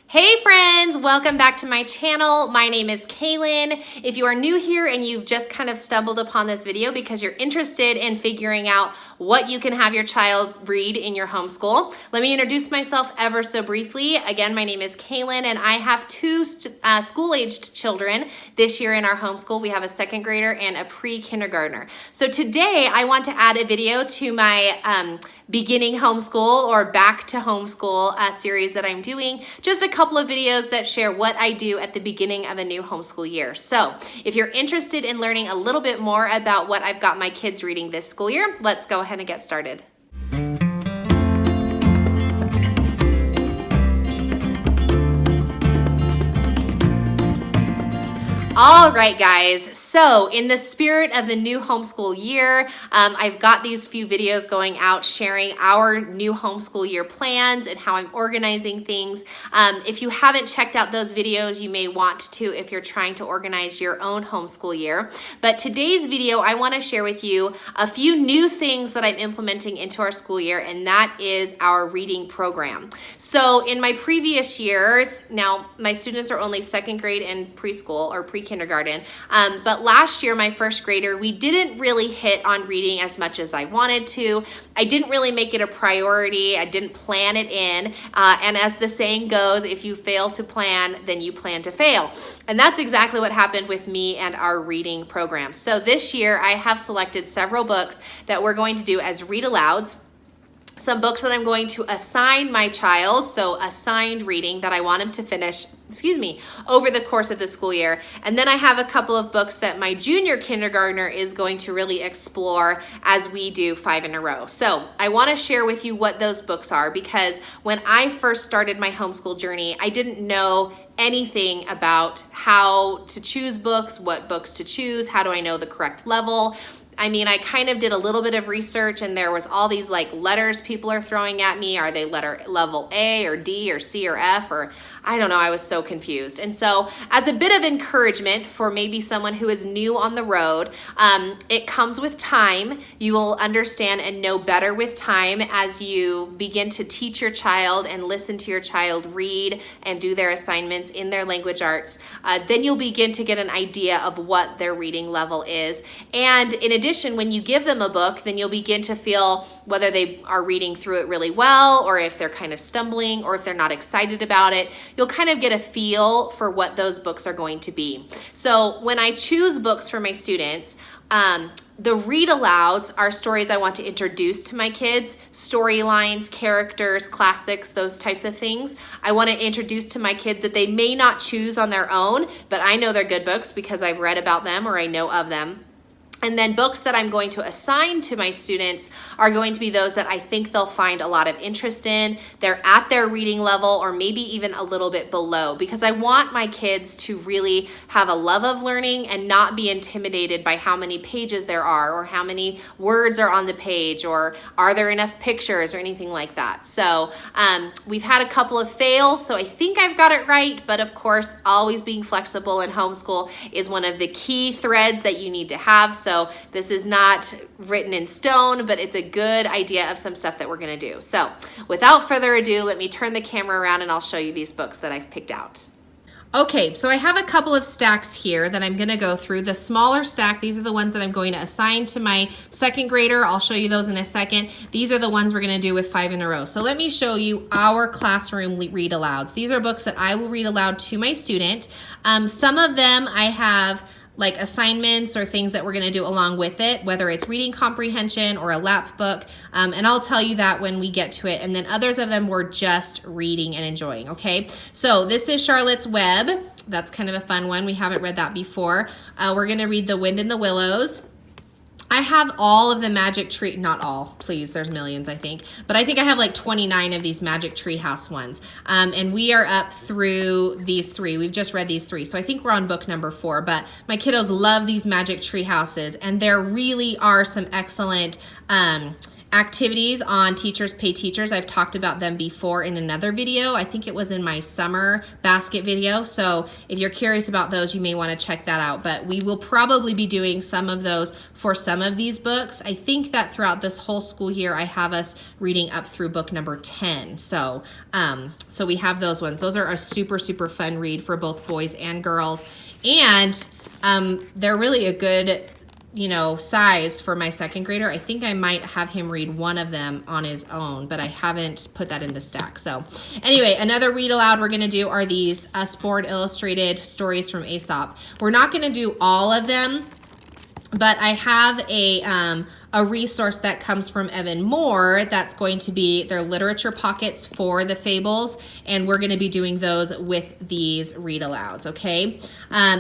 Hey friends, welcome back to my channel. My name is Kaylin. If you are new here and you've just kind of stumbled upon this video because you're interested in figuring out what you can have your child read in your homeschool, let me introduce myself ever so briefly. Again, my name is Kaylin and I have two school-aged children this year in our homeschool. We have a second grader and a pre-kindergartner. So today I want to add a video to my beginning homeschool or back to homeschool series that I'm doing. Just a couple of videos that share what I do at the beginning of a new homeschool year. So if you're interested in learning a little bit more about what I've got my kids reading this school year, let's go ahead and get started. All right, guys, so in the spirit of the new homeschool year, I've got these few videos going out sharing our new homeschool year plans and how I'm organizing things. If you haven't checked out those videos, you may want to if you're trying to organize your own homeschool year. But today's video, I want to share with you a few new things that I'm implementing into our school year, and that is our reading program. So in my previous years, now my students are only second grade and preschool or pre-kindergarten, but last year, my first grader, we didn't really hit on reading as much as I wanted to. I didn't really make it a priority. I didn't plan it in. And as the saying goes, if you fail to plan, then you plan to fail. And that's exactly what happened with me and our reading program. So this year, I have selected several books that we're going to do as read-alouds. Some books that I'm going to assign my child, so assigned reading that I want him to finish, over the course of the school year. And then I have a couple of books that my junior kindergartner is going to really explore as we do 5 in a row. So I want to share with you what those books are, because when I first started my homeschool journey, I didn't know anything about how to choose books, what books to choose, how do I know the correct level. I mean, I kind of did a little bit of research and there was all these like letters people are throwing at me. Are they level A or D or C or F, or I don't know. I was so confused. And so as a bit of encouragement for maybe someone who is new on the road, it comes with time. You will understand and know better with time as you begin to teach your child and listen to your child read and do their assignments in their language arts. Then you'll begin to get an idea of what their reading level is. And in addition, when you give them a book, then you'll begin to feel whether they are reading through it really well, or if they're kind of stumbling, or if they're not excited about it. You'll kind of get a feel for what those books are going to be. So when I choose books for my students, the read-alouds are stories I want to introduce to my kids, storylines, characters, classics, those types of things. I want to introduce to my kids that they may not choose on their own, but I know they're good books because I've read about them or I know of them. And then books that I'm going to assign to my students are going to be those that I think they'll find a lot of interest in. They're at their reading level or maybe even a little bit below, because I want my kids to really have a love of learning and not be intimidated by how many pages there are or how many words are on the page or are there enough pictures or anything like that. So we've had a couple of fails, so I think I've got it right. But of course, always being flexible in homeschool is one of the key threads that you need to have. So this is not written in stone, but it's a good idea of some stuff that we're going to do. So without further ado, let me turn the camera around and I'll show you these books that I've picked out. Okay, so I have a couple of stacks here that I'm going to go through. The smaller stack, these are the ones that I'm going to assign to my second grader. I'll show you those in a second. These are the ones we're going to do with 5 in a row. So let me show you our classroom read alouds. These are books that I will read aloud to my student. Some of them I have like assignments or things that we're going to do along with it, whether it's reading comprehension or a lap book, and I'll tell you that when we get to it. And then others of them were just reading and enjoying, okay? So this is Charlotte's Web. That's kind of a fun one. We haven't read that before. We're going to read The Wind in the Willows. I have all of the Magic Tree, not all, please, there's millions, I think. But I think I have like 29 of these Magic Tree House ones. And we are up through these 3. We've just read these 3. So I think we're on book number 4. But my kiddos love these Magic Tree Houses. And there really are some excellent activities on Teachers Pay Teachers. I've talked about them before in another video. I think it was in my summer basket video. So if you're curious about those, you may want to check that out. But we will probably be doing some of those for some of these books. I think that throughout this whole school year, I have us reading up through book number 10. So, so we have those ones. Those are a super, super fun read for both boys and girls. And they're really a good, you know, size for my second grader. I think I might have him read one of them on his own, but I haven't put that in the stack. So anyway, another read aloud we're going to do are these Board illustrated stories from Aesop. We're not going to do all of them, but I have a resource that comes from Evan Moore that's going to be their literature pockets for the fables, and we're going to be doing those with these read alouds, okay?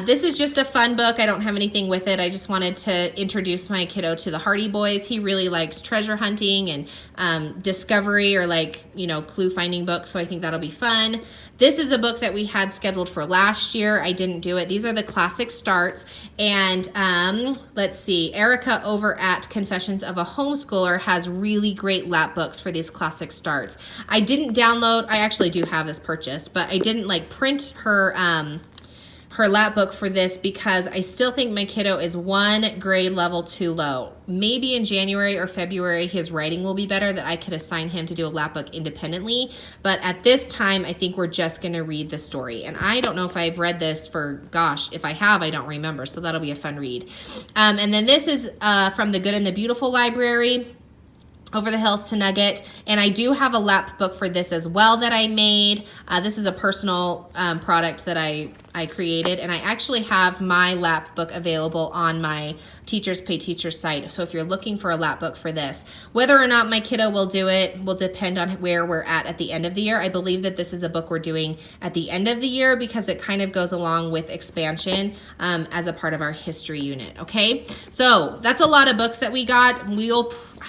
This is just a fun book. I don't have anything with it. I just wanted to introduce my kiddo to the Hardy Boys. He really likes treasure hunting and discovery, or like, you know, clue finding books, so I think that'll be fun. This is a book that we had scheduled for last year. I didn't do it. These are the classic starts. And let's see, Erica over at Confessions of a Homeschooler has really great lap books for these classic starts. I didn't download, I actually do have this purchased, but I didn't like print her lap book for this because I still think my kiddo is one grade level too low. Maybe in January or February his writing will be better, that I could assign him to do a lap book independently. But at this time, I think we're just going to read the story. And I don't know if I've read this for, gosh, if I have, I don't remember. So that'll be a fun read. And then this is from the Good and the Beautiful library, Over the Hills to Nugget, and I do have a lap book for this as well that I made. This is a personal product that I created, and I actually have my lap book available on my Teachers Pay Teachers site. So if you're looking for a lap book for this, whether or not my kiddo will do it will depend on where we're at the end of the year. I believe that this is a book we're doing at the end of the year because it kind of goes along with expansion as a part of our history unit, okay? So that's a lot of books that we got.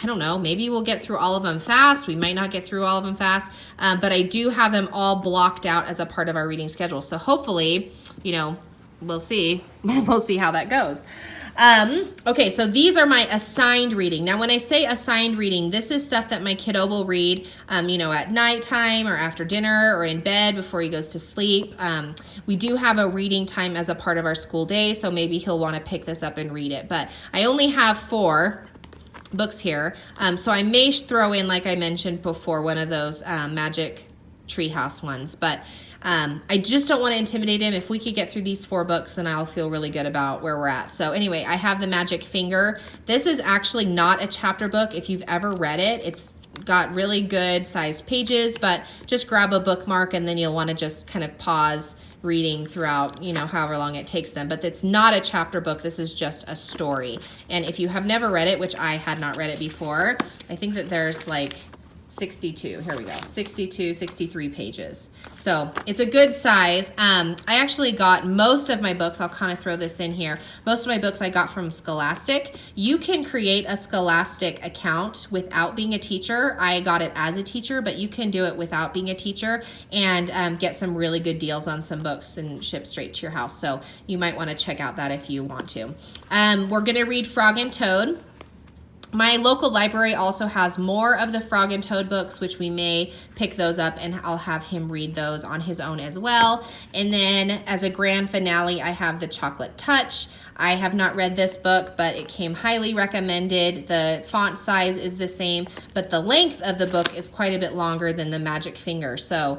I don't know, maybe we'll get through all of them fast. We might not get through all of them fast, but I do have them all blocked out as a part of our reading schedule. So hopefully, you know, we'll see. We'll see how that goes. Okay, so these are my assigned reading. Now, when I say assigned reading, this is stuff that my kiddo will read, you know, at nighttime or after dinner or in bed before he goes to sleep. We do have a reading time as a part of our school day, so maybe he'll want to pick this up and read it. But I only have 4 books here, so I may throw in, like I mentioned before, one of those magic treehouse ones, but I just don't want to intimidate him. If we could get through these 4 books, then I'll feel really good about where we're at. So anyway, I have the Magic Finger. This is actually not a chapter book. If you've ever read it, it's got really good sized pages, but just grab a bookmark and then you'll want to just kind of pause reading throughout, you know, however long it takes them. But it's not a chapter book. This is just a story. And if you have never read it, which I had not read it before, I think that there's like 62, here we go, 62, 63 pages. So it's a good size. I actually got most of my books, I'll kind of throw this in here, most of my books I got from Scholastic. You can create a Scholastic account without being a teacher. I got it as a teacher, but you can do it without being a teacher and get some really good deals on some books and ship straight to your house. So you might want to check out that if you want to. We're going to read Frog and Toad. My local library also has more of the Frog and Toad books, which we may pick those up and I'll have him read those on his own as well. And then as a grand finale, I have the Chocolate Touch. I have not read this book, but it came highly recommended. The font size is the same, but the length of the book is quite a bit longer than the Magic Finger. So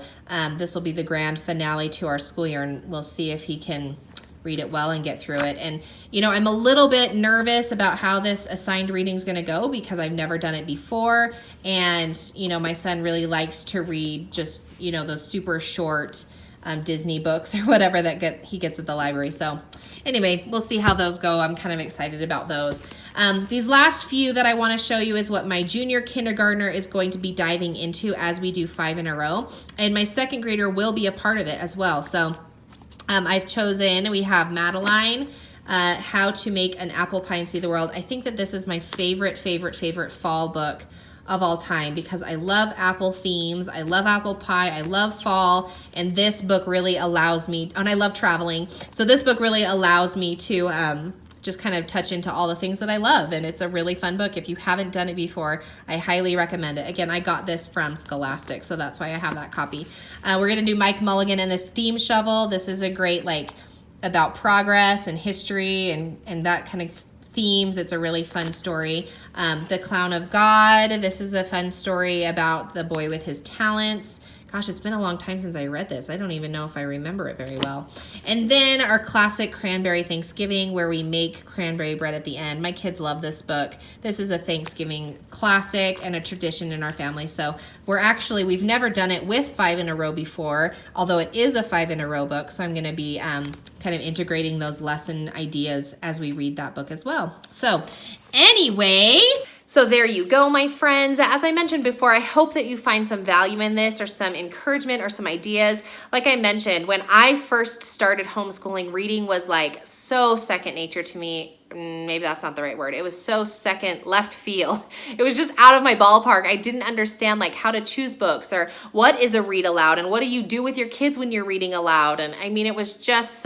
this will be the grand finale to our school year, and we'll see if he can read it well and get through it. And you know, I'm a little bit nervous about how this assigned reading is going to go because I've never done it before, and you know, my son really likes to read just, you know, those super short Disney books or whatever that he gets at the library. So anyway, we'll see how those go. I'm kind of excited about those. These last few that I want to show you is what my junior kindergartner is going to be diving into as we do 5 in a row, and my second grader will be a part of it as well. So I've chosen, we have Madeline, How to Make an Apple Pie and See the World. I think that this is my favorite fall book of all time because I love apple themes. I love apple pie. I love fall. And this book really allows me, and I love traveling. So this book really allows me to just kind of touch into all the things that I love. And it's a really fun book. If you haven't done it before, I highly recommend it. Again, I got this from Scholastic, so that's why I have that copy. We're going to do Mike Mulligan and the Steam Shovel. This is a great, like, about progress and history and that kind of themes. It's a really fun story. The Clown of God. This is a fun story about the boy with his talents. Gosh, it's been a long time since I read this. I don't even know if I remember it very well. And then our classic Cranberry Thanksgiving, where we make cranberry bread at the end. My kids love this book. This is a Thanksgiving classic and a tradition in our family. So we've never done it with 5 in a row before, although it is a 5 in a row book. So I'm going to be kind of integrating those lesson ideas as we read that book as well. So anyway, so there you go, my friends. As I mentioned before, I hope that you find some value in this or some encouragement or some ideas. Like I mentioned, when I first started homeschooling, reading was like so second nature to me. Maybe that's not the right word. It was so second left field. It was just out of my ballpark. I didn't understand like how to choose books or what is a read aloud and what do you do with your kids when you're reading aloud. And I mean, it was just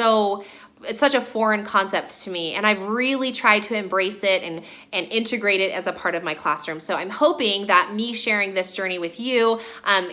it's such a foreign concept to me, and I've really tried to embrace it and integrate it as a part of my classroom. So I'm hoping that me sharing this journey with you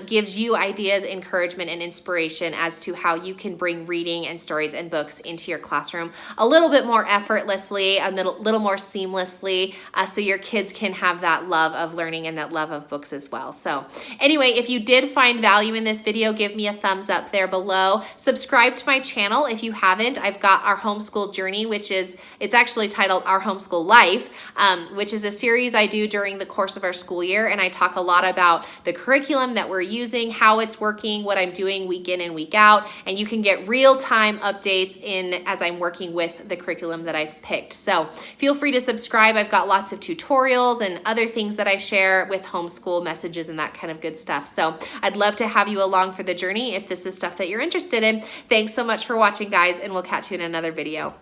gives you ideas, encouragement, and inspiration as to how you can bring reading and stories and books into your classroom a little bit more effortlessly, a little more seamlessly, so your kids can have that love of learning and that love of books as well. So anyway, if you did find value in this video, give me a thumbs up there below. Subscribe to my channel if you haven't. I've got our homeschool journey, it's actually titled Our Homeschool Life, which is a series I do during the course of our school year. And I talk a lot about the curriculum that we're using, how it's working, what I'm doing week in and week out. And you can get real-time updates as I'm working with the curriculum that I've picked. So feel free to subscribe. I've got lots of tutorials and other things that I share with homeschool messages and that kind of good stuff. So I'd love to have you along for the journey if this is stuff that you're interested in. Thanks so much for watching, guys, and we'll catch you in another video.